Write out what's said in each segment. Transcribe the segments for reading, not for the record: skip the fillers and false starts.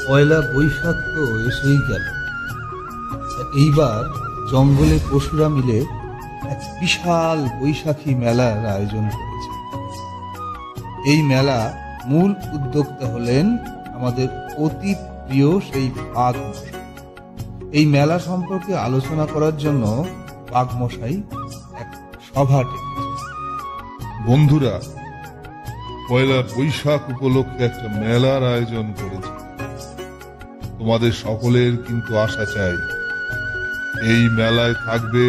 পয়লা বৈশাখ তো এসেই গেল। এইবার জঙ্গলে পশুরা মিলে এক বিশাল বৈশাখী মেলার আয়োজন করেছে। এই মেলা মূল উদ্যোক্তা হলেন আমাদের অতি প্রিয় সেই বাঘ মশাই। এই মেলা সম্পর্কে আলোচনা করার জন্য বাঘ মশাই এক সভা ডেকেছেন। বন্ধুরা, পয়লা বৈশাখ উপলক্ষে একটা মেলার আয়োজন করেছে। তোমাদের সকলের কিন্তু আশা চাই। এই মেলায় থাকবে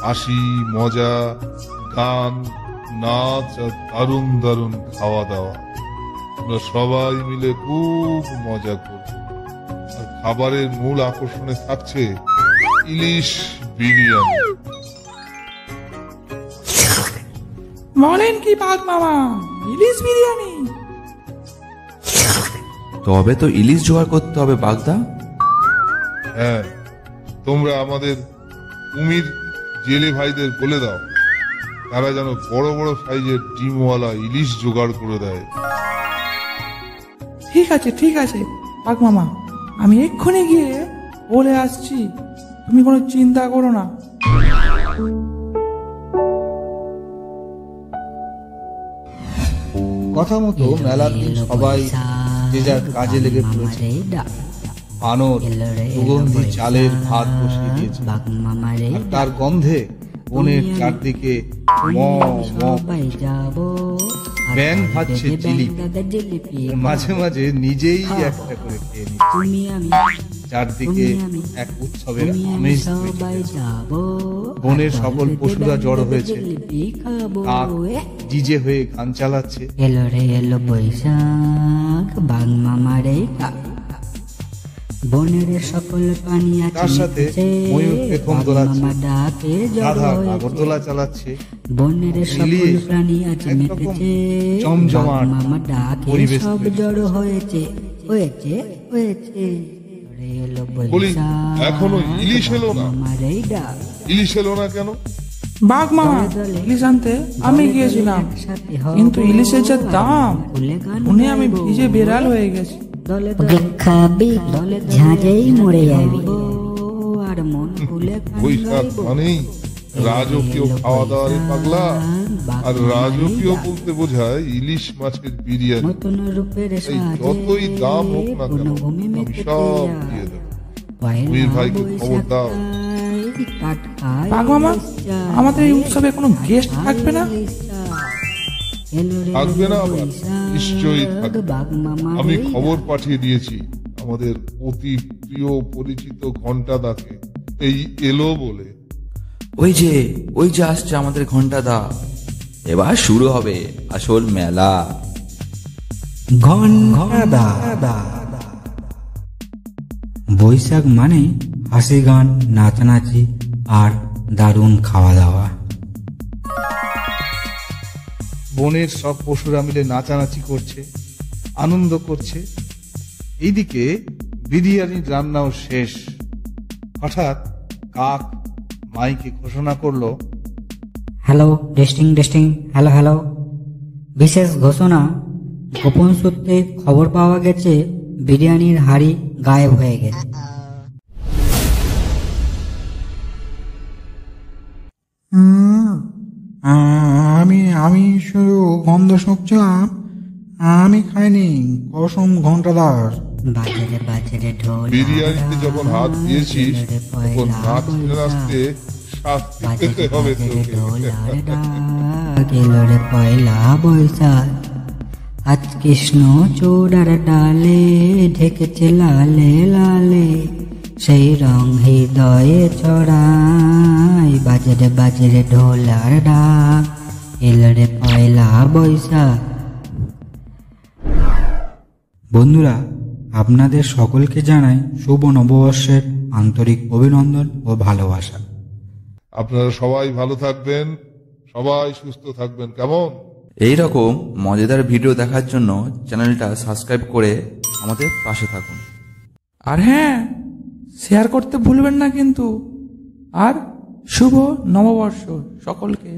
হাসি, মজা, গান, নাচ আর দারুণ দারুণ খাওয়া দাওয়া। আমরা সবাই মিলে খুব মজা করব। আর খাবারের মূল আকর্ষণে থাকছে ইলিশ বিরিয়ানি। বলেন কি বাঘ মামা, ইলিশ বিরিয়ানি? তবে তো ইলিশ জোগাড় করতে হবে বাগদা। হ্যাঁ, তোমরা আমাদের কুমির জেলে ভাইদের বলে দাও, তারা যেন বড় বড় সাইজের ডিমওয়ালা ইলিশ জোগাড় করে দেয়। ঠিক আছে বাঘ মামা, আমি এক্ষুনি গিয়ে বলে আসছি, তুমি কোনো চিন্তা করো না। কথা মতো মেলার দিন সবাই যে যার কাজে লেগে পড়েছে। বানর সুগন্ধি চালের ভাত বসিয়ে দিয়েছে, আর তার গন্ধে বনের চারদিকে ব্যাং ভাজছে জিলিপি, মাঝে মাঝে নিজেই একটা করে খেয়ে নিচ্ছে। চারদিকে এক উৎসবের আমেজ। বনের সকল পশুরা জড়ো হয়েছে, কাক ডিজে হয়ে গান চালাচ্ছে। এলো রে এলো বৈশাখ, বাঘ মামারে বনের সকল প্রাণী আছে, তার সাথে ময়ূর পেখম দোলাচ্ছে, গাধা নাগরদোলা চালাচ্ছে। বনের সকল প্রাণী আছে মেতেছে, জমজমাট মামা ডাকে সব জড়ো হয়েছে হয়েছে হয়েছে। বলি, এখনো ইলিশ এলো না? ইলিশ এলো না কেন? বাঘ মামা, ইলিশ আনতে আমি গিয়েছিলাম, কিন্তু ইলিশের যে দাম শুনে আমি ভিজে বেড়াল হয়ে গেছি। খাবি ঝাঁঝেই মরে যাবি। আর মন খুলে বৈশাখ মানেই রাজকীয় খাওয়া দাওয়ার পাগলা। আর রাজকীয় বলতে বোঝায় ইলিশ মাছের বিরিয়ানি। এই যতই দাম হোক না কেন, আমি সব দিয়ে দেবো। বীর ভাইকে খবর দাও। বাঘ মামা, আমাদের এই উৎসবে কোনো গেস্ট থাকবে না? থাকবে না? আবার নিশ্চয়ই থাকবে। আমি খবর পাঠিয়ে দিয়েছি আমাদের অতি প্রিয় পরিচিত ঘন্টাদাকে, এই এলো বলে। ওই যে আসছে আমাদের ঘন্টাদা। এবার শুরু হবে আসল মেলা। ঘন্টাদা। বৈশাখ মানে হাসি, গান, নাচানাচি আর দারুণ খাওয়া দাওয়া। বনের সব পশুরা মিলে নাচানাচি করছে, আনন্দ করছে। এইদিকে বিরিয়ানির রান্নাও শেষ। হঠাৎ কাক মাইকে ঘোষণা করলো, হ্যালো টেস্টিং, হ্যালো। বিশেষ ঘোষণা, গোপন সূত্রে খবর পাওয়া গেছে বিরিয়ানির হাড়ি গায়েব হয়ে গেছে। আমি শুধু গন্ধ শুকছিলাম, আমি খাইনি, কসম ঘন্টাদার। বাজরে ঢোল, বিরিয়ানিতে যখন হাত দিয়েছিস তখন নাচতে নাচতে শাস্তি পেতে হবে তোকে। রে পয়লা বৈশাখ, আজ কৃষ্ণ চূড়ার ডালে ঢেকেছে লালে লালে, সেই রং হৃদয়ে ছড়ায়। বাজরে ঢোল আর ডাক, এলো রে পয়লা বৈশাখ। বন্ধুরা, আপনাদের সকলকে জানাই শুভ নববর্ষের আন্তরিক অভিনন্দন ও ভালোবাসা। আপনারা সবাই ভালো থাকবেন, সবাই সুস্থ থাকবেন। কেমন? এইরকম মজাদার ভিডিও দেখার জন্য চ্যানেলটা সাবস্ক্রাইব করে আমাদের পাশে থাকুন। আর হ্যাঁ, শেয়ার করতে ভুলবেন না কিন্তু। আর শুভ নববর্ষ সকলকে।